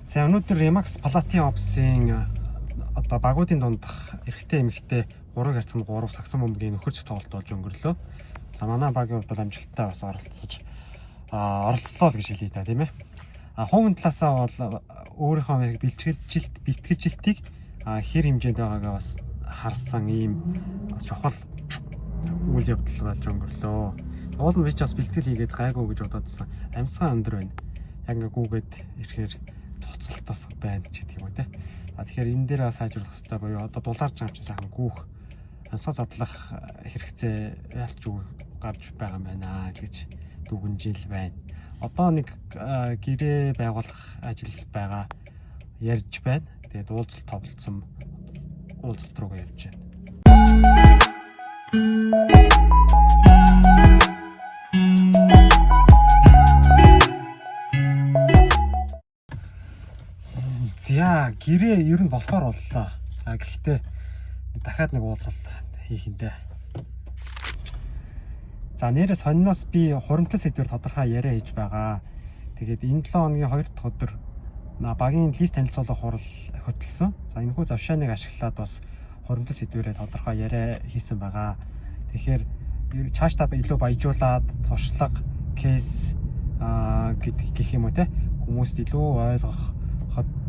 За өнөөдөр Remax Platin Ops-ийн одоо багуудын дундах эрэгтэй эмэгтэй 3 харьцан 3 сагсан бөмбөгийн нөхөрч тоглолт болж өнгөрлөө. За манай багийн хувьд амжилттай бас оролцлоо гэж хэлье та тийм ээ. Хувийн талаасаа бол өөрийнхөө бэлтгэлжилтийг хэр хэмжээнд байгаагаа бас харсан ийм чухал үйл явдал болж өнгөрлөө. Уул нь би ч бас бэлтгэл хийгээд гайгүй гэж бодоодсэн. Амьсгаа өндөр байна. Яг ингээ гүүгээд ирэхээр цоцолт бас байна ч гэдэг юм уу те. Тэгэхээр энэ дээр сайжруулах хэрэгтэй боيو. Одоо дулаарч байгаа юм чи сайхан гүүх амьсгаа задлах хэрэгцээ ялч гарч байгаа юм байна гэж дүгнжил байна. Одоо нэг гэрээ байгуулах ажил байгаа ярьж байна. Тэгээд уулзалт тоглосон уулзалт руугаа явж байна. За гэрээ ер нь болохоор боллоо. Гэхдээ дахиад нэг уулзалт хийх юм даа. За нэрээ сонноос би хуримтлал сэдвээр тодорхой яриа хийж байгаа. Тэгээд энэ 7 хоногийн 2 дахь өдөр багийн лист танилцуулах хурал хөтлсөн. За энэхүү завшааныг ашиглаад бас хуримтлал сэдвээрээ тодорхой яриа хийсэн байгаа. Тэгэхээр цаашдаа илүү баяжуулаад туршлага кейс гэх юм уу те хүмүүст илүү ойлгох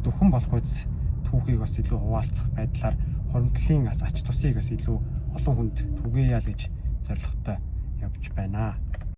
дөхөн болох үз түүхийг бас илүү хуваалцах байдлаар хуримтлалын ач тусыг бас илүү олон хүнд түгээе яа гэж зорилготой явж байна.